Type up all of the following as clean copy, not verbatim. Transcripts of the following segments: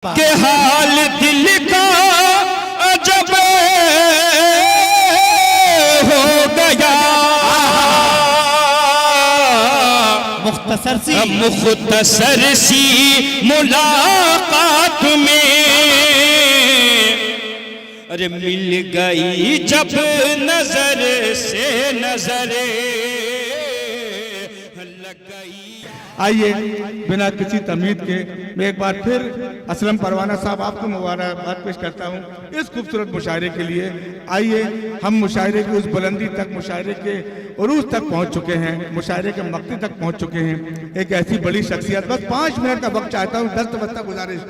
के हाल दिल का अजब हो गया। मुख्तसर सी मुलाकात में अरे मिल गई जब नजर से नजर लग गई। आइए बिना किसी तमीद के मैं एक बार फिर असलम परवाना साहब आपको मुबारकबाद पेश करता हूँ इस खूबसूरत मुशायरे के लिए। आइए हम मुशायरे की उस बुलंदी तक, मुशायरे के उरूज तक पहुँच चुके हैं, मुशायरे के मक्ति तक पहुँच चुके हैं। एक ऐसी बड़ी शख्सियत, बस 5 मिनट का वक्त चाहता हूँ, 10 तक गुजारिश,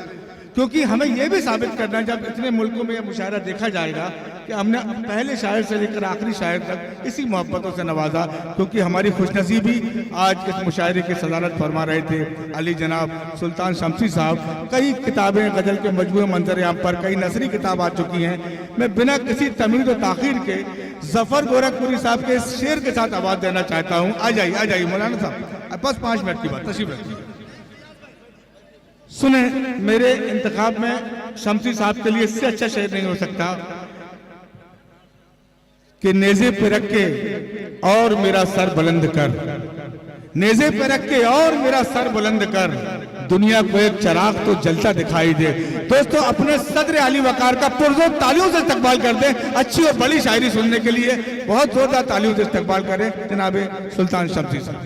क्योंकि हमें यह भी साबित करना है जब इतने मुल्कों में यह मुशायरा देखा जाएगा कि हमने पहले शायर से लेकर आखिरी शायर तक इसी मोहब्बतों से नवाजा। क्योंकि हमारी खुशनसीबी आज इस मुशायरे की सदारत फरमा रहे थे अली जनाब सुल्तान शमसी साहब। कई किताबें गज़ल के मजमूए मंजर आम पर, कई नसरी किताब आ चुकी हैं। मैं बिना किसी तमीज़ और ताख़ीर के जफ़र गोरखपुरी साहब के शेर के साथ आवाज़ देना चाहता हूँ। आ जाइए मौलाना साहब, बस 5 मिनट की बात, तशरीफ रखिए। सुने, मेरे इंतखाब में शमसी साहब के लिए इससे अच्छा शेर नहीं हो सकता कि नेज़े पे रख के और मेरा सर बुलंद कर, नेज़े पे रख के और मेरा सर बुलंद कर, दुनिया को एक चिराग तो जलता दिखाई दे। दोस्तों, अपने सदर आली वकार का पुरजोर तालियों से इस्तकबाल कर दें। अच्छी और बड़ी शायरी सुनने के लिए बहुत जोरदार तालियों से इस्तकबाल करें जनाब सुल्तान शमसी साहब।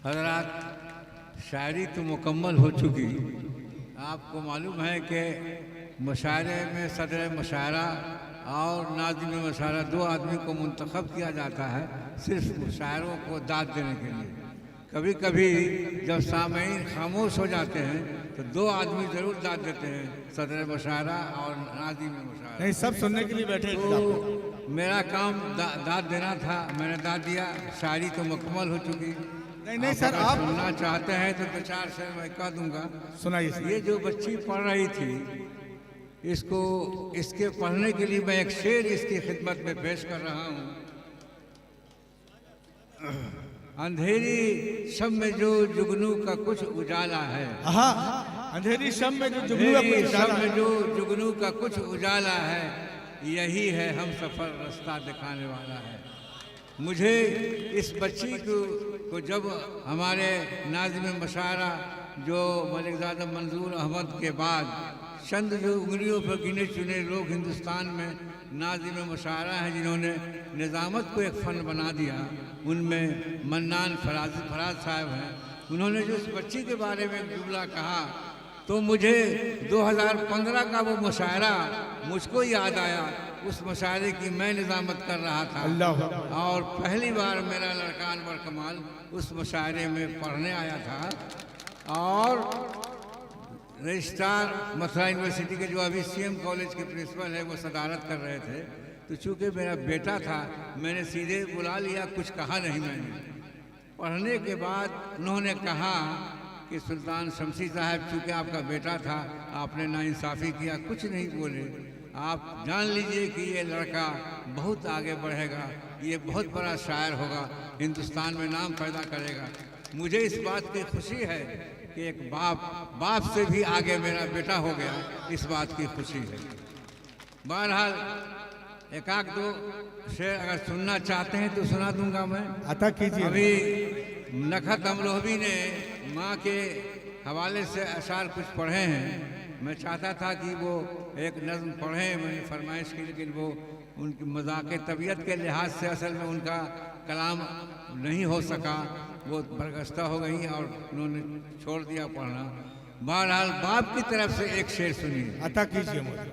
हज़रात, शायरी तो मुकम्मल हो चुकी। आपको मालूम है कि मुशायरे में सदर मुशायरा और नाज़िम मुशायरा 2 आदमी को मुंतखब किया जाता है सिर्फ मुशायरों को दाद देने के लिए। कभी कभी जब सामईन खामोश हो जाते हैं तो 2 आदमी ज़रूर दाद देते हैं, सदर मुशायरा और नाज़िम मुशायरा। नहीं, सब सुनने के लिए बैठे। तो मेरा काम दाद देना था, मैंने दाद दिया। शायरी तो मुकम्मल हो चुकी। नहीं सर, आप सुनना चाहते हैं तो 2-4 शेर मैं कह दूंगा। सुनाइए। ये जो बच्ची पढ़ रही थी, इसको इसके पढ़ने के लिए मैं एक शेर इसकी खिदमत में पेश कर रहा हूँ। अंधेरी शब में जो जुगनू का कुछ उजाला है, अंधेरी शब में जो जुगनू का कुछ उजाला है, यही है हम सफर रास्ता दिखाने वाला है। मुझे इस बच्ची को जब हमारे नाज़िम मुशायरा जो मलिकज़ादा मंजूर अहमद के बाद चंद जो उंगलियों पर गिने चुने लोग हिंदुस्तान में नाज़िम मुशायरा हैं जिन्होंने निज़ामत को एक फ़न बना दिया, उनमें मन्नान फराज साहब हैं। उन्होंने जो इस बच्ची के बारे में एक जुमला कहा तो मुझे 2015 का वो मुशायरा मुझको याद आया। उस मुशायरे की मैं निज़ामत कर रहा था और पहली बार मेरा लड़का अनवर कमाल उस मुशायरे में पढ़ने आया था। और रजिस्ट्रार मथुरा यूनिवर्सिटी के जो अभी CM कॉलेज के प्रिंसिपल है वो सदारत कर रहे थे। तो चूँकि मेरा बेटा था, मैंने सीधे बुला लिया, कुछ कहा नहीं मैंने। पढ़ने के बाद उन्होंने कहा कि सुल्तान शमसी साहब, चूँकि आपका बेटा था, आपने नाइंसाफ़ी किया, कुछ नहीं बोले। आप जान लीजिए कि ये लड़का बहुत आगे बढ़ेगा, ये बहुत बड़ा शायर होगा, हिंदुस्तान में नाम पैदा करेगा। मुझे इस बात की खुशी है कि एक बाप से भी आगे मेरा बेटा हो गया, इस बात की खुशी है। बहरहाल 1-2 शेर अगर सुनना चाहते हैं तो सुना दूंगा मैं। अता कीजिए। अभी नखत अमरोहवी ने माँ के हवाले से अशार कुछ पढ़े हैं। मैं चाहता था कि वो एक नज़्म पढ़ें, मैंने फरमाइश की, लेकिन वो उनकी मज़ाक़ तबीयत के लिहाज से असल में उनका कलाम नहीं हो सका, वो बरगश्ता हो गई और उन्होंने छोड़ दिया पढ़ना। बहरहाल बाप की तरफ से एक शेर सुनिए। अता कीजिए मुझे,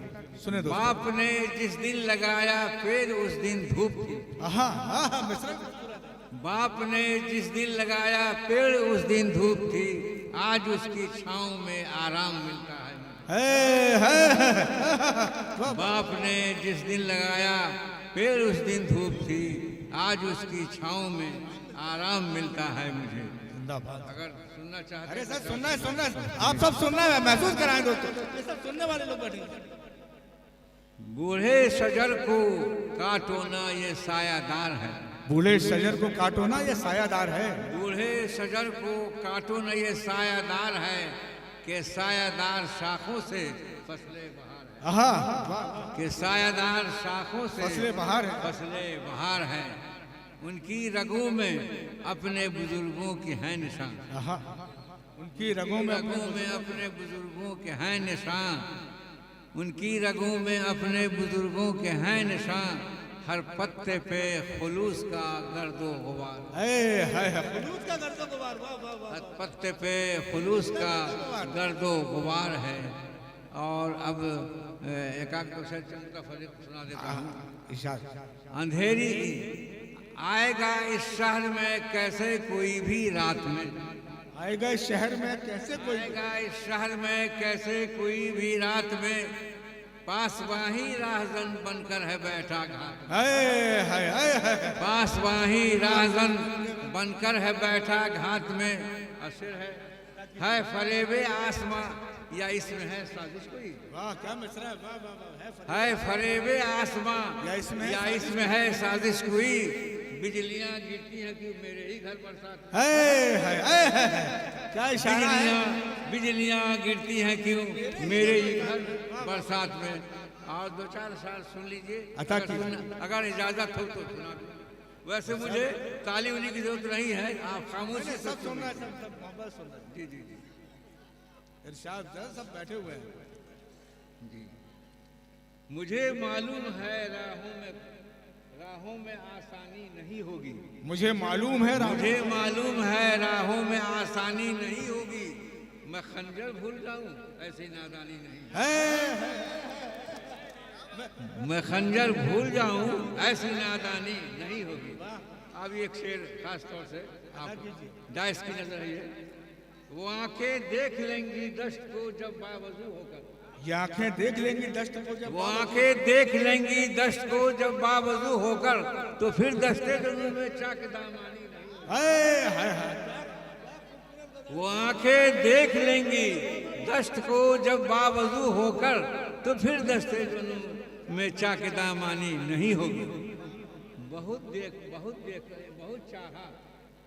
सुने दो। बाप ने जिस दिन लगाया पेड़ उस दिन धूप थी। बाप ने जिस दिन लगाया पेड़ उस दिन धूप थी, आज उसकी छाँव में आराम मिलता है। बाप ने जिस दिन लगाया पेड़ उस दिन धूप थी, आज उसकी छाँव में आराम मिलता है मुझे। अगर सुनना चाहते हैं। अरे सर, सुनना है, आप सब सुनना है, महसूस कराएं दोस्तों, ये सब सुनने वाले लोग बैठे। बूढ़े शजर को काटो ना ये सायादार है, बूढ़े शजर को काटो ना, ये सायादार है। बूढ़े शजर को काटो न ये सायादार है, के सायादार शाखों से फसले बहार है। आहा, वाह, के सायादार शाखों से फसले बहार है। फसले बहार है। उनकी रगों में अपने बुजुर्गों की है निशान। आहा, उनकी रगों में अपने बुजुर्गों के हैं निशान। उनकी रगों में अपने बुजुर्गों के हैं निशान। हर पत्ते पे खुलूस का गर्दो गुबार। खुलूस का गर्दो गुबार, वाह वाह वाह। हर पत्ते पे खुलूस का गर्दो गुबार है। और अब एकांत शेर चंद का फरीक सुना देता हूँ। अंधेरी आएगा इस शहर में कैसे कोई भी रात में। आएगा इस शहर में कैसे कोई, आएगा इस शहर में कैसे कोई भी रात में। पासवाही राहजन बनकर है बैठा घाट। पासवाही राहजन बनकर है बैठा घाट में। असर है फरेबे आसमां या इसमें है साजिश कोई। वाह क्या मिसरा है, वाह वाह वाह। है फरेबे आसमां या इसमें है साजिश कोई। बिजलियां गिरती हैं कि मेरे ही घर बरसात। क्या इशारा है। बिजलियां गिरती हैं क्यों मेरे ही घर बरसात में। और 2-4 साल सुन लीजिए, अगर इजाजत हो तो सुना दो। वैसे मुझे ताली उली की जरूरत नहीं है, आप खामोशी से सब सुन रहे हैं, सब मोहब्बत सुन रहे हैं। जी जी जी इरशाद सब बैठे हुए हैं जी। मुझे मालूम है राहों में आसानी नहीं होगी। मुझे मालूम है राहों में आसानी नहीं होगी। मैं खंजर भूल जाऊं ऐसी नादानी नहीं। मैं खंजर भूल जाऊं ऐसी नादानी नहीं होगी। अब एक शेर खास तौर से आप डाइस की नजर है। वो आंखें देख लेंगी दश्त को जब बावजू होकर। ये आंखें देख लेंगी दश्त को जब, वो आंखें देख लेंगी दश्त को जब बावजू होकर। तो फिर दस्ते जुनून में चाक दामानी नहीं। वो आंखें देख लेंगी दश्त को जब बावजू होकर। तो फिर दस्ते जुनून में चाक दामानी नहीं होगी। बहुत चाहा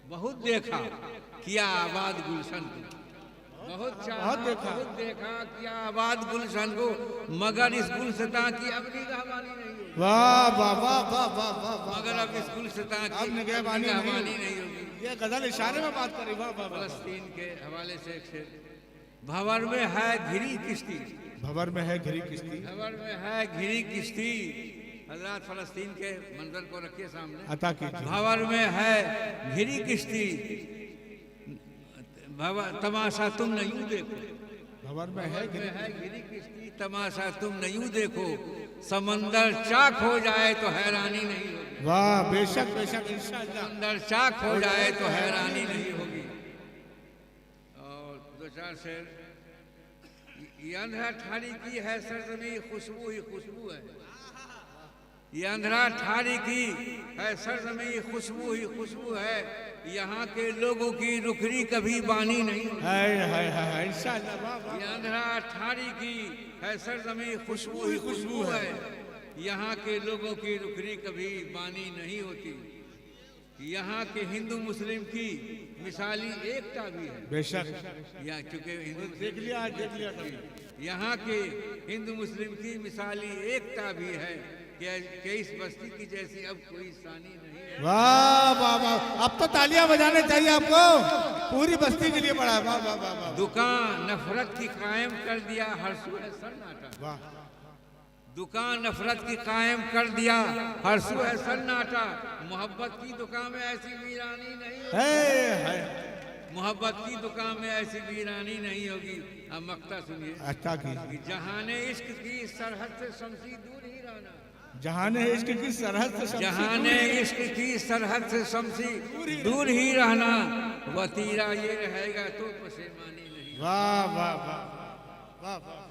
बहुत देखा किया आबाद गुलशन को। बहुत देखा किया आबाद गुलशन को। मगर इस गुलशता की अब निगहबानी नहीं होगी। वाह वाह वाह वाह वाह वाह। मगर अब इस गुलशता की अब निगहबानी नहीं होगी। ये गजल इशारे में बात करी। वाह वाह। फलस्तीन के हवाले से एक शेर। भंवर में है घिरी किश्ती। भंवर में है घिरी किश्ती। भंवर में है घिरी किश्ती। हजरत फलस्तीन के मंजर को रखिए सामने। अता कीजिए। भंवर में है घिरी किश्ती। तमाशा तुम न यूं देखो। भंवर में है घिरी किश्ती। तमाशा तुम न यूं देखो। समंदर चाक हो जाए तो हैरानी नहीं होगी। वाह बेशक बेशक इंशाअल्लाह। समंदर चाक हो जाए तो हैरानी नहीं होगी। और 2-4 शेर। ये अंधरा ठारी की है सरजमी खुशबू ही खुशबू है। ये अंधरा ठारी की है सरजमी खुशबू ही खुशबू है। यहाँ के लोगों की रुखरी कभी बानी नहीं है इंशाअल्लाह। ये अंधरा ठारी की है सरजमी खुशबू ही खुशबू है। यहाँ के लोगों की रुखरी कभी बानी नहीं होती। यहाँ के हिंदू मुस्लिम की मिसाली एकता भी है। बेशक या चूंकि देख लिया। यहाँ के हिंदू मुस्लिम की मिसाली एकता भी है कि इस बस्ती की जैसी अब कोई सानी नहीं है। वाह वाह वाह। अब तो तालियां बजाने चाहिए आपको पूरी बस्ती के लिए बड़ा। वाह वाह वाह। दुकान नफरत की कायम कर दिया हर सूरह सन्नाटा। वाह। दुकान नफरत की कायम कर दिया हर सूरह सन्नाटा। मोहब्बत की दुकान में ऐसी वीरानी नहीं होगी। मोहब्बत की दुकान में ऐसी वीरानी नहीं होगी। अब मक्ता सुनिए। अच्छा कीजिए। जहाने इश्क की सरहद से शमसी दूर ही रहना। जहाने इश्क की सरहद से जहाने इश्क की सरहद से शमसी दूर ही रहना। वतीरा ये रहेगा तो पशेमानी नहीं। वाह वाह वाह वाह वाह।